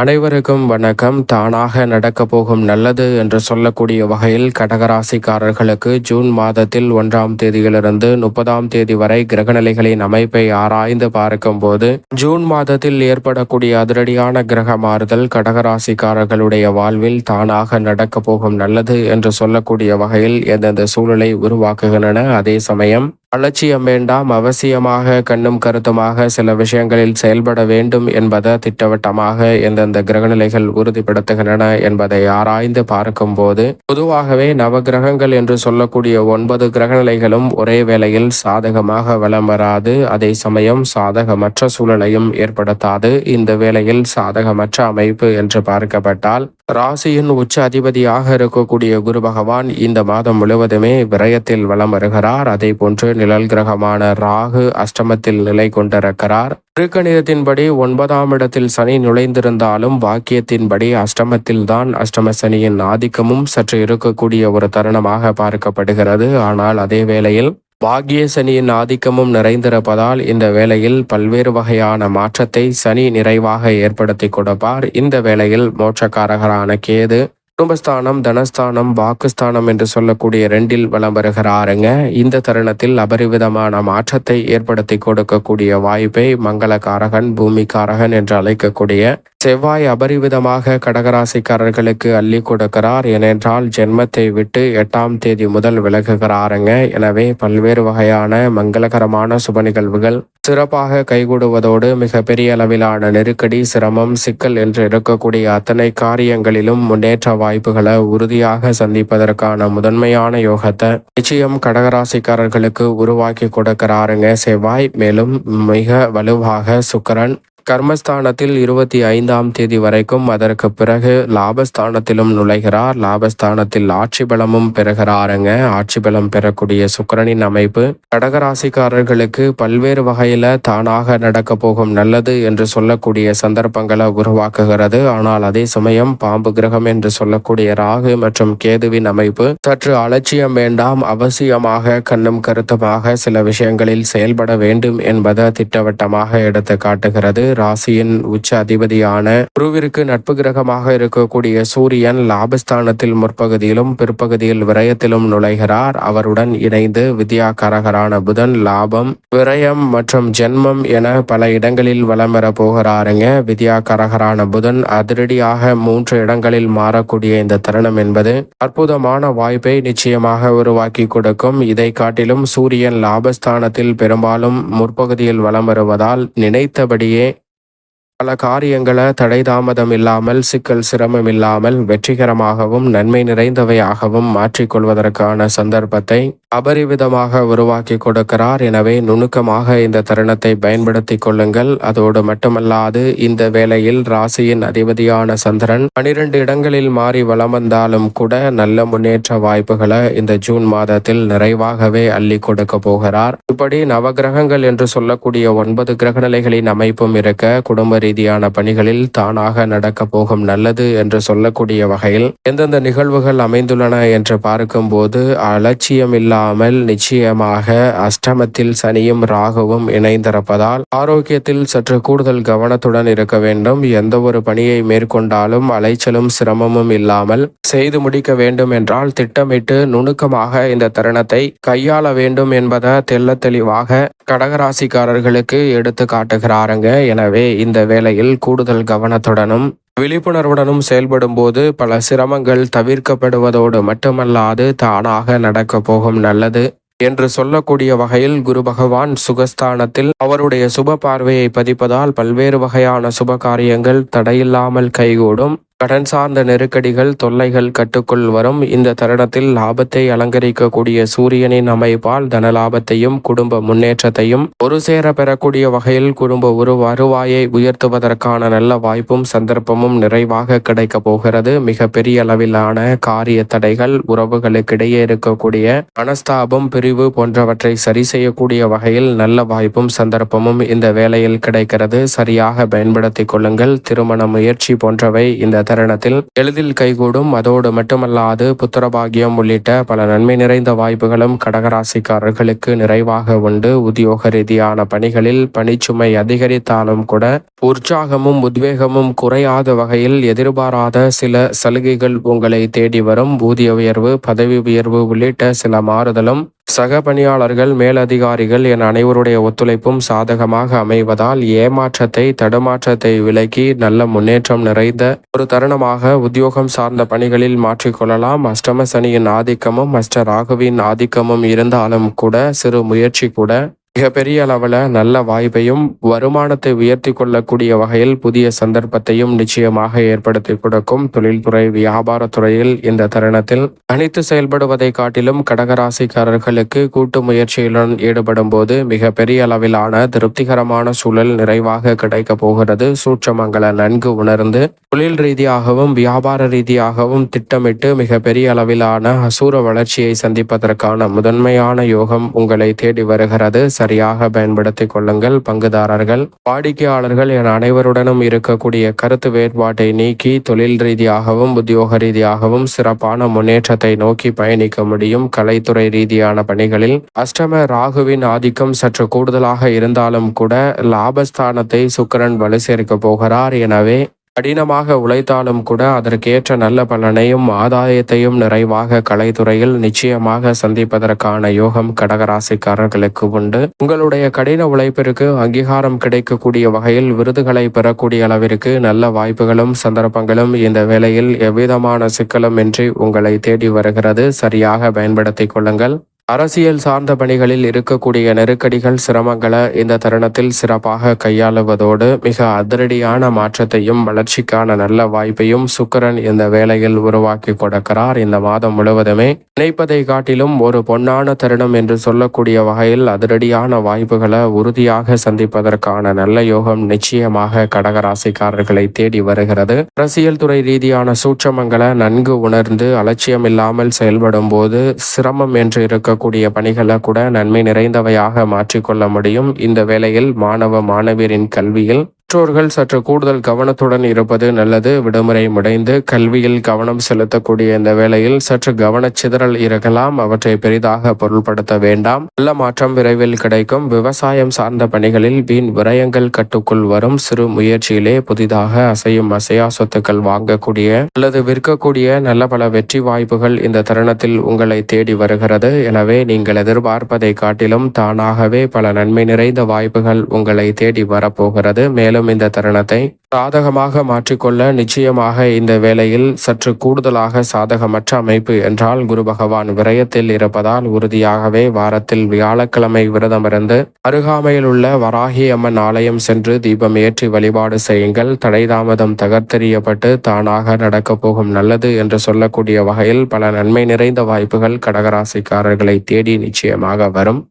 அனைவருக்கும் வணக்கம். தானாக நடக்கப் போகும் நல்லது என்று சொல்லக்கூடிய வகையில் கடகராசிக்காரர்களுக்கு ஜூன் மாதத்தில் 1ஆம் தேதியிலிருந்து 30ஆம் தேதி வரை கிரகநிலைகளின் அமைப்பை ஆராய்ந்து பார்க்கும்போது ஜூன் மாதத்தில் ஏற்படக்கூடிய அதிரடியான கிரக மாறுதல் கடகராசிக்காரர்களுடைய வாழ்வில் தானாக நடக்கப் போகும் நல்லது என்று சொல்லக்கூடிய வகையில் எந்தெந்த சூழலை உருவாக்குகின்றன. அதே சமயம் அலட்சியம் வேண்டாம், அவசியமாக கண்ணும் கருத்துமாக சில விஷயங்களில் செயல்பட வேண்டும் என்பதை திட்டவட்டமாக எந்தெந்த கிரகநிலைகள் உறுதிப்படுத்துகின்றன என்பதை ஆராய்ந்து பார்க்கும்போது பொதுவாகவே நவகிரகங்கள் என்று சொல்லக்கூடிய 9 கிரகநிலைகளும் ஒரே வேளையில் சாதகமாக வலம் வராது. அதே சமயம் சாதகமற்ற சூழலையும் ஏற்படுத்தாது. இந்த வேளையில் சாதகமற்ற அமைப்பு என்று பார்க்கப்பட்டால் ராசியின் உச்ச அதிபதியாக இருக்கக்கூடிய குரு பகவான் இந்த மாதம் முழுவதுமே விரயத்தில் வலம் வருகிறார். அதே போன்று நிழல் கிரகமான ராகு அஷ்டமத்தில் நிலை கொண்டிருக்கிறார். திருக்கணிதத்தின்படி 9ஆம் இடத்தில் சனி நுழைந்திருந்தாலும் வாக்கியத்தின்படி அஷ்டமத்தில் தான் அஷ்டம சனியின் ஆதிக்கமும் சற்று இருக்கக்கூடிய ஒரு தருணமாக பார்க்கப்படுகிறது. ஆனால் அதே வேளையில் பாக்கிய சனியின் ஆதிக்கமும் நிறைந்திருப்பதால் இந்த வேளையில் பல்வேறு வகையான மாற்றத்தை சனி நிறைவாக ஏற்படுத்தி கொடுப்பார். இந்த வேளையில் மோட்சக்காரகரான கேது குடும்பஸ்தானம், தனஸ்தானம், வாக்குஸ்தானம் என்று சொல்லக்கூடிய 2இல் வலம் வருகிறாருங்க. இந்த தருணத்தில் அபரிவிதமான மாற்றத்தை ஏற்படுத்தி கொடுக்கக்கூடிய வாய்ப்பை மங்களகாரகன், பூமிக்காரகன் என்று அழைக்கக்கூடிய செவ்வாய் அபரிவிதமாக கடகராசிக்காரர்களுக்கு அள்ளி கொடுக்கிறார். ஏனென்றால் ஜென்மத்தை விட்டு 8ஆம் தேதி முதல் விலகுகிறாருங்க. எனவே பல்வேறு வகையான மங்களகரமான சுப நிகழ்வுகள் சிறப்பாக கைகூடுவதோடு மிகப்பெரிய அளவிலான நெருக்கடி, சிரமம், சிக்கல் என்று இருக்கக்கூடிய அத்தனை காரியங்களிலும் முன்னேற்ற வாய்ப்புகளை உறுதியாக சந்திப்பதற்கான முதன்மையான யோகத்தை நிச்சயம் கடகராசிக்காரர்களுக்கு உருவாக்கி கொடுக்கிறாருங்க செவ்வாய். மேலும் மிக வலுவாக சுக்கிரன் கர்மஸ்தானத்தில் 25ஆம் தேதி வரைக்கும், அதற்கு பிறகு லாபஸ்தானத்திலும் நுழைகிறார். லாபஸ்தானத்தில் ஆட்சி பலமும் பெறுகிறாருங்க. ஆட்சி பலம் பெறக்கூடிய சுக்கிரனின் அமைப்பு கடகராசிக்காரர்களுக்கு பல்வேறு வகையில தானாக நடக்க போகும் நல்லது என்று சொல்லக்கூடிய சந்தர்ப்பங்களை உருவாக்குகிறது. ஆனால் அதே சமயம் பாம்பு கிரகம் என்று சொல்லக்கூடிய ராகு மற்றும் கேதுவின் அமைப்பு சற்று அலட்சியம் வேண்டாம், அவசியமாக கண்ணும் கருத்துமாக சில விஷயங்களில் செயல்பட வேண்டும் என்பதை திட்டவட்டமாக எடுத்து காட்டுகிறது. ராசியின் உச்ச அதிபதியான குருவிற்கு நட்பு கிரகமாக இருக்கக்கூடிய சூரியன் லாபஸ்தானத்தில் முற்பகுதியிலும் பிற்பகுதியில் விரயத்திலும் நுழைகிறார். அவருடன் இணைந்து வித்யாகாரகரான புதன் லாபம், விரயம் மற்றும் ஜென்மம் என பல இடங்களில் வலம் பெற போகிறாருங்க. வித்யாகாரகரான புதன் அதிரடியாக 3 இடங்களில் மாறக்கூடிய இந்த தருணம் என்பது அற்புதமான வாய்ப்பை நிச்சயமாக உருவாக்கி கொடுக்கும். இதை காட்டிலும் சூரியன் லாபஸ்தானத்தில் பெரும்பாலும் முற்பகுதியில் வலம் வருவதால் நினைத்தபடியே பல காரியங்களை தடை தாமதம் இல்லாமல், சிக்கல் சிரமம் இல்லாமல் வெற்றிகரமாகவும் நன்மை நிறைந்தவையாகவும் மாற்றிக்கொள்வதற்கான சந்தர்ப்பத்தை அபரிவிதமாக உருவாக்கி கொடுக்கிறார். எனவே நுணுக்கமாக இந்த தருணத்தை பயன்படுத்தி கொள்ளுங்கள். அதோடு மட்டுமல்லாது இந்த வேளையில் ராசியின் அதிபதியான சந்திரன் 12 இடங்களில் மாறி வலம் வந்தாலும் கூட நல்ல முன்னேற்ற வாய்ப்புகளை இந்த ஜூன் மாதத்தில் நிறைவாகவே அள்ளி கொடுக்க போகிறார். இப்படி நவகிரகங்கள் என்று சொல்லக்கூடிய 9 கிரகநிலைகளின் அமைப்பும் இருக்க குடும்ப ரீதியான பணிகளில் தானாக நடக்க போகும் நல்லது என்று சொல்லக்கூடிய வகையில் எந்தெந்த நிகழ்வுகள் அமைந்துள்ளன என்று பார்க்கும்போது அலட்சியம் இல்லாமல் நிச்சயமாக அஷ்டமத்தில் சனியும் ராகுவும் இணைந்திருப்பதால் ஆரோக்கியத்தில் சற்று கூடுதல் கவனத்துடன் இருக்க வேண்டும். எந்த ஒரு பணியை மேற்கொண்டாலும் அலைச்சலும் சிரமமும் இல்லாமல் செய்து முடிக்க வேண்டும் என்றால் திட்டமிட்டு நுணுக்கமாக இந்த தருணத்தை கையாள வேண்டும் என்பதை தெள்ள தெளிவாக கடகராசிக்காரர்களுக்கு எடுத்து காட்டுகிறாருங்க. எனவே இந்த வேளையில் கூடுதல் கவனத்துடனும் விழிப்புணர்வுடனும் செயல்படும் போது பல சிரமங்கள் தவிர்க்கப்படுவதோடு மட்டுமல்லாது தானாக நடக்க போகும் நல்லது என்று சொல்லக்கூடிய வகையில் குரு பகவான் சுகஸ்தானத்தில் அவருடைய சுப பார்வையை பதிப்பதால் பல்வேறு வகையான சுப காரியங்கள் தடையில்லாமல் கைகூடும். கடன் சார்ந்த நெருக்கடிகள், தொல்லைகள் கட்டுக்குள் வரும். இந்த தருணத்தில் லாபத்தை அலங்கரிக்கக்கூடிய சூரியனின் அமைப்பால் தனலாபத்தையும் குடும்ப முன்னேற்றத்தையும் ஒரு சேர பெறக்கூடிய வகையில் குடும்ப வருவாயை உயர்த்துவதற்கான நல்ல வாய்ப்பும் சந்தர்ப்பமும் நிறைவாக கிடைக்க போகிறது. மிக பெரிய அளவிலான காரிய தடைகள், உறவுகளுக்கிடையே இருக்கக்கூடிய மனஸ்தாபம், பிரிவு போன்றவற்றை சரி செய்யக்கூடிய வகையில் நல்ல வாய்ப்பும் சந்தர்ப்பமும் இந்த வேளையில் கிடைக்கிறது. சரியாக பயன்படுத்திக் கொள்ளுங்கள். திருமண முயற்சி போன்றவை இந்த தருணத்தில் எளிதில் கைகூடும். அதோடு மட்டுமல்லாது புத்திரபாகியம் உள்ளிட்ட பல நன்மை நிறைந்த வாய்ப்புகளும் கடகராசிக்காரர்களுக்கு நிறைவாக உண்டு. உத்தியோக ரீதியான பணிகளில் பணிச்சுமை அதிகரித்தாலும் கூட உற்சாகமும் உத்வேகமும் குறையாத வகையில் எதிர்பாராத சில சலுகைகள் உங்களை தேடி வரும். ஊதிய உயர்வு, பதவி உயர்வு உள்ளிட்ட சில மாறுதலும் சக பணியாளர்கள், மேலதிகாரிகள் என அனைவருடைய ஒத்துழைப்பும் சாதகமாக அமைவதால் ஏமாற்றத்தை, தடுமாற்றத்தை விலக்கி நல்ல முன்னேற்றம் நிறைந்த ஒரு தருணமாக உத்தியோகம் சார்ந்த பணிகளில் மாற்றிக்கொள்ளலாம். அஷ்டம சனியின் ஆதிக்கமும் அஷ்ட ராகுவின் ஆதிக்கமும் இருந்தாலும் கூட சிறு முயற்சி கூட மிகப்பெரிய அளவில் நல்ல வாய்ப்பையும் வருமானத்தை உயர்த்தி கொள்ளக்கூடிய வகையில் புதிய சந்தர்ப்பத்தையும் நிச்சயமாக ஏற்படுத்தி கொடுக்கும். தொழில்துறை, வியாபாரத்துறையில் இந்த தருணத்தில் தனித்து செயல்படுவதை காட்டிலும் கடகராசிக்காரர்களுக்கு கூட்டு முயற்சியுடன் ஈடுபடும் போது மிக பெரிய அளவிலான திருப்திகரமான சூழல் நிறைவாக கிடைக்க போகிறது. சூட்சமங்களை நன்கு உணர்ந்து தொழில் ரீதியாகவும் வியாபார ரீதியாகவும் திட்டமிட்டு மிக பெரிய அளவிலான அசூர வளர்ச்சியை சந்திப்பதற்கான முதன்மையான யோகம் உங்களை தேடி வருகிறது. சரியாக பயன்படுத்திக் கொள்ளுங்கள். பங்குதாரர்கள், வாடிக்கையாளர்கள் என அனைவருடனும் இருக்கக்கூடிய கருத்து வேறுபாட்டை நீக்கி தொழில் ரீதியாகவும் உத்தியோக ரீதியாகவும் சிறப்பான முன்னேற்றத்தை நோக்கி பயணிக்க முடியும். கலைத்துறை ரீதியான பணிகளில் அஷ்டம ராகுவின் ஆதிக்கம் சற்று கூடுதலாக இருந்தாலும் கூட லாபஸ்தானத்தை சுக்கிரன் வலு சேர்க்க போகிறார். எனவே கடினமாக உழைத்தாலும் கூட அதற்கேற்ற நல்ல பலனையும் ஆதாயத்தையும் நிறைவாக கலைத்துறையில் நிச்சயமாக சந்திப்பதற்கான யோகம் கடகராசிக்காரர்களுக்கு உண்டு. உங்களுடைய கடின உழைப்பிற்கு அங்கீகாரம் கிடைக்கக்கூடிய வகையில் விருதுகளை பெறக்கூடிய அளவிற்கு நல்ல வாய்ப்புகளும் சந்தர்ப்பங்களும் இந்த வேளையில் எவ்விதமான சிக்கலும் இன்றி உங்களை தேடி வருகிறது. சரியாக பயன்படுத்திக் கொள்ளுங்கள். அரசியல் சார்ந்த பணிகளில் இருக்கக்கூடிய நெருக்கடிகள், சிரமங்களை இந்த தருணத்தில் சிறப்பாக கையாளுவதோடு மிக அதிரடியான மாற்றத்தையும் வளர்ச்சிக்கான நல்ல வாய்ப்பையும் சுக்கிரன் இந்த வேளையில் உருவாக்கி கொடுக்கிறார். இந்த மாதம் முழுவதுமே நினைப்பதை காட்டிலும் ஒரு பொன்னான தருணம் என்று சொல்லக்கூடிய வகையில் அதிரடியான வாய்ப்புகளை உறுதியாக சந்திப்பதற்கான நல்ல யோகம் நிச்சயமாக கடகராசிக்காரர்களை தேடி வருகிறது. அரசியல் துறை ரீதியான சூட்சமங்களை நன்கு உணர்ந்து அலட்சியம் இல்லாமல் செயல்படும் போது சிரமம் என்று இருக்க கூடிய பணிகளை கூட நன்மை நிறைந்தவையாக மாற்றிக்கொள்ள முடியும். இந்த வேளையில் மாணவ மாணவியரின் கல்வியில் பெற்றோர்கள் சற்று கூடுதல் கவனத்துடன் இருப்பது நல்லது. விடுமுறை முடிந்து கல்வியில் கவனம் செலுத்தக்கூடிய இந்த வேளையில் சற்று கவனச்சிதறல் இருக்கலாம். அவற்றை பெரிதாக பொருள்படுத்த வேண்டாம். நல்ல மாற்றம் விரைவில் கிடைக்கும். விவசாயம் சார்ந்த பணிகளில் வீண் விரயங்கள் கட்டுக்குள் வரும். சிறு முயற்சியிலே புதிதாக அசையும் அசையா சொத்துக்கள் வாங்கக்கூடிய அல்லது விற்கக்கூடிய நல்ல பல வெற்றி வாய்ப்புகள் இந்த தருணத்தில் உங்களை தேடி வருகிறது. எனவே நீங்கள் எதிர்பார்ப்பதை காட்டிலும் தானாகவே பல நன்மை நிறைந்த வாய்ப்புகள் உங்களை தேடி வரப்போகிறது. மேலும் இந்த தருணத்தை சாதகமாக மாற்றிக்கொள்ள நிச்சயமாக இந்த வேளையில் சற்று கூடுதலாக சாதகமற்ற அமைப்பு என்றால் குரு பகவான் விரயத்தில் இருப்பதால் உறுதியாகவே வாரத்தில் வியாழக்கிழமை விரதமிருந்து அருகாமையில் உள்ள வராகி அம்மன் ஆலயம் சென்று தீபம் ஏற்றி வழிபாடு செய்யுங்கள். தடை தாமதம் தகர்த்தெறியப்பட்டு தானாக நடக்கப் போகும் நல்லது என்று சொல்லக்கூடிய வகையில் பல நன்மை நிறைந்த வாய்ப்புகள் கடகராசிக்காரர்களை தேடி நிச்சயமாக வரும்.